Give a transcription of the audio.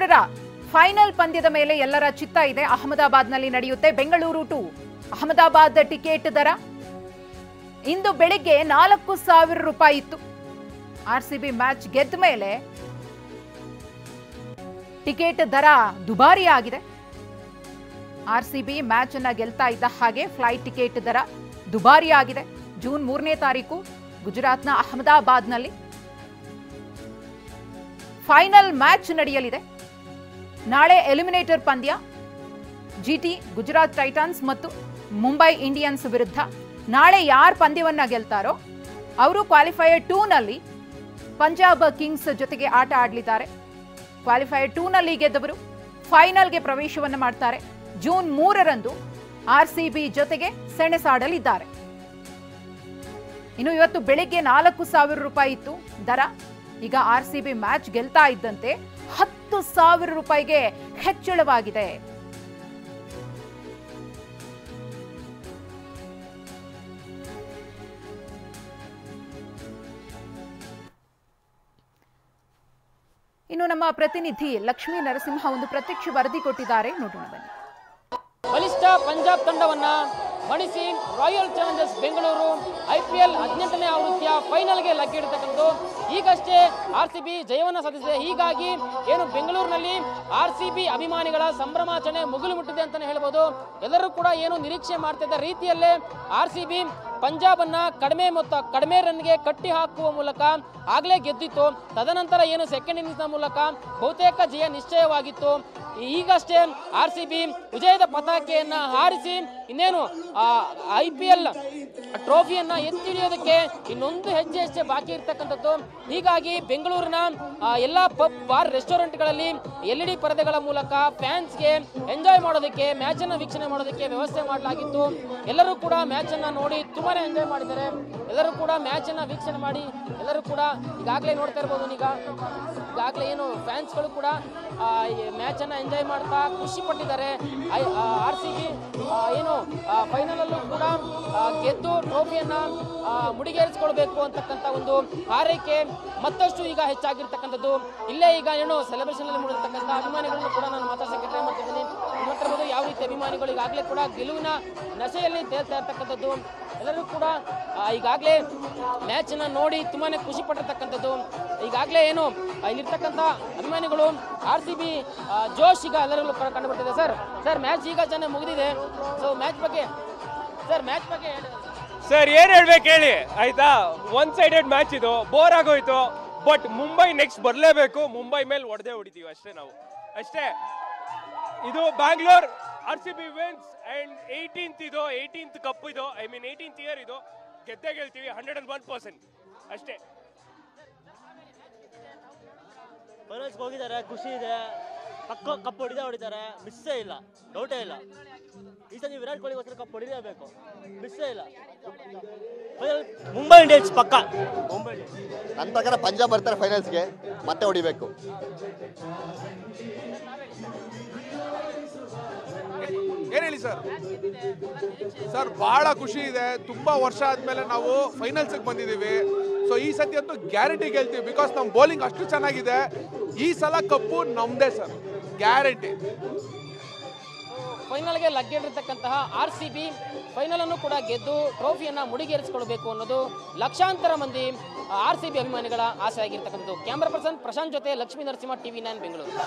June 3ರ final ಪಂದ್ಯದ ಮೇಲೆ ಎಲ್ಲರ ಚಿತ್ತ ಇದೆ. ಅಹಮದಾಬಾದ್ನಲ್ಲಿ ನಡೆಯುತ್ತೆ. ಬೆಂಗಳೂರು ಟು ಅಹಮದಾಬಾದ್ ಟಿಕೆಟ್ ದರ ಇಂದು ಬೆಳಿಗ್ಗೆ 4,000 ರೂಪಾಯಿ ಇತ್ತು. ಆರ್ಸಿಬಿ ಮ್ಯಾಚ್ ಗೆದ್ದ ಮೇಲೆ ಟಿಕೆಟ್ ದರ ದುಬಾರಿ ಆಗಿದೆ. ಆರ್ಸಿಬಿ ಮ್ಯಾಚ್ ಅನ್ನ ಗೆಲ್ತಾ ಇದ್ದ ಹಾಗೆ ಫ್ಲೈಟ್ ಟಿಕೆಟ್ ದರ ದುಬಾರಿ ಆಗಿದೆ. ಜೂನ್ 3ನೇ ತಾರೀಕು ಗುಜರಾತ್ನ ಅಹಮದಾಬಾದ್ನಲ್ಲಿ ಫೈನಲ್ ಮ್ಯಾಚ್ ನಡೆಯಲಿದೆ. ನಾಳೆ ಎಲಿಮಿನೇಟರ್ ಪಂದ್ಯ ಜಿಟಿ ಗುಜರಾತ್ ಟೈಟನ್ಸ್ ಮತ್ತು ಮುಂಬೈ ಇಂಡಿಯನ್ಸ್ ವಿರುದ್ಧ. ನಾಳೆ ಯಾರು ಪಂದ್ಯವನ್ನ ಗೆಲ್ತಾರೋ ಅವರು ಕ್ವಾಲಿಫೈಯರ್ 2ನಲ್ಲಿ ಪಂಜಾಬ್ ಕಿಂಗ್ಸ್ ಜೊತೆಗೆ ಆಟ ಆಡಲಿದ್ದಾರೆ. ಕ್ವಾಲಿಫೈಯರ್ 2ನಲ್ಲಿ ಗೆದ್ದವರು ಫೈನಲ್ಗೆ ಪ್ರವೇಶವನ್ನು ಮಾಡ್ತಾರೆ. ಜೂನ್ 3ರಂದು ಆರ್ಸಿಬಿ ಜೊತೆಗೆ ಸೆಣಸಾಡಲಿದ್ದಾರೆ. ಇನ್ನು ಇವತ್ತು ಬೆಳಿಗ್ಗೆ 4,000 ರೂಪಾಯಿ ಇತ್ತು ದರ. ಈಗ ಆರ್ಸಿಬಿ ಮ್ಯಾಚ್ ಗೆಲ್ತಾ ಇದ್ದಂತೆ 10,000 ರೂಪಾಯಿಗೆ ಹೆಚ್ಚಳವಾಗಿದೆ. ಇನ್ನು ನಮ್ಮ ಪ್ರತಿನಿಧಿ ಲಕ್ಷ್ಮೀ ನರಸಿಂಹ ಒಂದು ಪ್ರತ್ಯಕ್ಷ ವರದಿ ಕೊಟ್ಟಿದ್ದಾರೆ, ನೋಡೋಣ ಬನ್ನಿ. ಬಲಿಷ್ಠ ಪಂಜಾಬ್ ತಂಡವನ್ನ ಮಣಿಸಿ ರಾಯಲ್ ಚಾಲೆಂಜರ್ಸ್ ಬೆಂಗಳೂರು IPL 18ನೇ ಆವೃತ್ತಿಯ ಫೈನಲ್ಗೆ ಲಗ್ಗೆಯಿಡತಕ್ಕಂಥದ್ದು. ಈಗಷ್ಟೇ ಆರ್ಸಿಬಿ ಜಯವನ್ನು ಸಾಧಿಸಿದೆ. ಹೀಗಾಗಿ ಏನು ಬೆಂಗಳೂರಿನಲ್ಲಿ ಆರ್ಸಿಬಿ ಅಭಿಮಾನಿಗಳ ಸಂಭ್ರಮಾಚರಣೆ ಮುಗಿಲು ಮುಟ್ಟಿದೆ ಅಂತಾನೆ ಹೇಳ್ಬೋದು. ಎಲ್ಲರೂ ಕೂಡ ಏನು ನಿರೀಕ್ಷೆ ಮಾಡ್ತಿದ್ದ ರೀತಿಯಲ್ಲೇ ಆರ್ಸಿಬಿ ಪಂಜಾಬ್ ಅನ್ನ ಕಡಿಮೆ ರನ್ಗೆ ಕಟ್ಟಿ ಹಾಕುವ ಮೂಲಕ ಆಗ್ಲೇ ಗೆದ್ದಿತ್ತು. ತದನಂತರ ಏನು ಸೆಕೆಂಡ್ ಇನ್ನಿಂಗ್ಸ್ನ ಮೂಲಕ ಬಹುತೇಕ ಜಯ ನಿಶ್ಚಯವಾಗಿತ್ತು. ಈಗಷ್ಟೇ ಆರ್ಸಿಬಿ ವಿಜಯದ ಪತಾಕೆಯನ್ನ ಹಾರಿಸಿ ಇನ್ನೇನು IPL ಟ್ರೋಫಿಯನ್ನ ಎತ್ತಿ ಹಿಡಿಯೋದಕ್ಕೆ ಇನ್ನೊಂದು ಹೆಜ್ಜೆ ಅಷ್ಟೇ ಬಾಕಿ ಇರ್ತಕ್ಕಂಥದ್ದು. ಹೀಗಾಗಿ ಬೆಂಗಳೂರಿನ ಎಲ್ಲ ಪಬ್ ಬಾರ್ ರೆಸ್ಟೋರೆಂಟ್ಗಳಲ್ಲಿ LED ಪರದೆಗಳ ಮೂಲಕ ಫ್ಯಾನ್ಸ್ಗೆ ಎಂಜಾಯ್ ಮಾಡೋದಕ್ಕೆ, ಮ್ಯಾಚ್ ಅನ್ನ ವೀಕ್ಷಣೆ ಮಾಡೋದಕ್ಕೆ ವ್ಯವಸ್ಥೆ ಮಾಡಲಾಗಿತ್ತು. ಎಲ್ಲರೂ ಕೂಡ ಮ್ಯಾಚ್ ಅನ್ನ ನೋಡಿ ತುಂಬಾನೇ ಎಂಜಾಯ್ ಮಾಡಿದ್ದಾರೆ. ಎಲ್ಲರೂ ಕೂಡ ಮ್ಯಾಚ್ ಅನ್ನ ವೀಕ್ಷಣೆ ಮಾಡಿ ಎಲ್ಲರೂ ಕೂಡ ಈಗಾಗಲೇ ನೋಡ್ತಾ ಇರ್ಬೋದು. ಈಗಾಗಲೇ ಏನು ಫ್ಯಾನ್ಸ್ಗಳು ಕೂಡ ಮ್ಯಾಚ್ ಅನ್ನ ಎಂಜಾಯ್ ಮಾಡ್ತಾ ಖುಷಿ ಪಟ್ಟಿದ್ದಾರೆ. ಆರ್ಸಿಬಿ ಏನು ಫೈನಲ್ ಅಲ್ಲೂ ಕೂಡ ಗೆದ್ದು ಟ್ರೋಫಿಯನ್ನ ಮುಡಿಗೇರಿಸಿಕೊಳ್ಬೇಕು ಅಂತಕ್ಕಂಥ ಒಂದು ಹಾರೈಕೆ ಮತ್ತಷ್ಟು ಈಗ ಹೆಚ್ಚಾಗಿರ್ತಕ್ಕಂಥದ್ದು. ಇಲ್ಲೇ ಈಗ ಏನು ಸೆಲೆಬ್ರೇಷನ್ ಅಲ್ಲಿ ಮೂಡಿರ್ತಕ್ಕಂಥ ಅಭಿಮಾನಿಗಳನ್ನು ಕೂಡ ನಾನು ಮಾತಾಡ್ಸಕ್ಕೆ ಟ್ರೈ ಮಾಡ್ತಿದ್ದೀನಿ. ನೋಡ್ತಿರ್ಬೋದು ಯಾವ ರೀತಿ ಅಭಿಮಾನಿಗಳು ಈಗಾಗಲೇ ಕೂಡ ಗೆಲುವಿನ ನಶೆಯಲ್ಲಿ ತೇಲ್ತಾ ಇರ್ತಕ್ಕಂಥದ್ದು. ಎಲ್ಲರೂ ಕೂಡ ಈಗಾಗಲೇ ಮ್ಯಾಚ್ ಅನ್ನ ನೋಡಿ ತುಂಬಾನೇ ಖುಷಿ ಪಟ್ಟಿರ್ತಕ್ಕಂಥದ್ದು. ಈಗಾಗಲೇ ಏನು ಇಲ್ಲಿರ್ತಕ್ಕಂಥ ಅಭಿಮಾನಿಗಳು ಆರ್ಸಿಬಿ ಜೋಶ್ ಈಗ ಎಲ್ಲರಲ್ಲೂ ಕಂಡು ಬರ್ತಿದೆ. ಸರ್ ಮ್ಯಾಚ್ ಈಗ ಚೆನ್ನಾಗಿ ಮುಗಿದಿದೆ. ಸೊ ಮ್ಯಾಚ್ ಬಗ್ಗೆ ಸರ್ ಏನ್ ಹೇಳ್ಬೇಕು ಹೇಳಿ, ಆಯ್ತಾ? ಒನ್ ಸೈಡೆಡ್ ಮ್ಯಾಚ್ ಇದು, ಬೋರ್ ಆಗೋಯ್ತು. ಬಟ್ ಮುಂಬೈ ನೆಕ್ಸ್ಟ್ ಬರಲೇಬೇಕು. ಮುಂಬೈ ಮೇಲೆ ಹೊಡೆದೇ ಹೊಡಿತೀವಿ ಅಷ್ಟೇ ನಾವು, ಅಷ್ಟೇ. ಇದು Bangalore RCB wins and 18th cup ಇದು, 18th ಇಯರ್ ಇದು. ಗೆದ್ದೇ ಗೆಲ್ತೀವಿ 101% ಅಷ್ಟೇ. ಫೈನಲ್ಸ್ಗೆ ಹೋಗಿದ್ದಾರೆ, ಖುಷಿ ಇದೆ. ಪಕ್ಕ ಕಪ್ ಹೊಡಿತಾರೆ, ಮಿಸ್ಸೇ ಇಲ್ಲ, ಡೌಟೇ ಇಲ್ಲ. ಈ ಸಲ ವಿರಾಟ್ ಕೊಹ್ಲಿಗೋಸ್ಕರ ಕಪ್ ಹೊಡಿಲೇಬೇಕು, ಮಿಸ್ಸೇ ಇಲ್ಲ. ಮುಂಬೈ ಇಂಡಿಯನ್ಸ್ ಪಕ್ಕ. ನನ್ನ ಪ್ರಕಾರ ಪಂಜಾಬ್ ಬರ್ತಾರೆ ಫೈನಲ್ಸ್ಗೆ, ಮತ್ತೆ ಹೊಡಿಬೇಕು. ಏನು ಹೇಳಿ ಸರ್ ಬಹಳ ಖುಷಿ ಇದೆ. ತುಂಬಾ ವರ್ಷ ಆದ್ಮೇಲೆ ನಾವು ಫೈನಲ್ಸ್ಗೆ ಬಂದಿದ್ದೀವಿ. ಸೊ ಈ ಸತಿ ಅಂತೂ ಗ್ಯಾರಂಟಿ ಗೆಲ್ತೀವಿ. ಬಿಕಾಸ್ ನಮ್ಮ ಬೌಲಿಂಗ್ ಅಷ್ಟು ಚೆನ್ನಾಗಿದೆ. ಈ ಸಲ ಕಪ್ಪು ನಮ್ದೇ ಸರ್, ಗ್ಯಾರಂಟಿ. ಫೈನಲ್ಗೆ ಲಗ್ಗೆಯಿಟ್ಟಿರ್ತಕ್ಕಂತಹ ಆರ್ಸಿಬಿ ಫೈನಲ್ ಅನ್ನು ಕೂಡ ಗೆದ್ದು ಟ್ರೋಫಿಯನ್ನ ಮುಡಿಗೇರಿಸಿಕೊಳ್ಬೇಕು ಅನ್ನೋದು ಲಕ್ಷಾಂತರ ಮಂದಿ ಆರ್ಸಿಬಿ ಅಭಿಮಾನಿಗಳ ಆಸೆ ಆಗಿರ್ತಕ್ಕಂಥದ್ದು. ಕ್ಯಾಮರಾ ಪರ್ಸನ್ ಪ್ರಶಾಂತ್ ಜೊತೆ ಲಕ್ಷ್ಮೀ ನರಸಿಂಹ, TV9 ಬೆಂಗಳೂರು.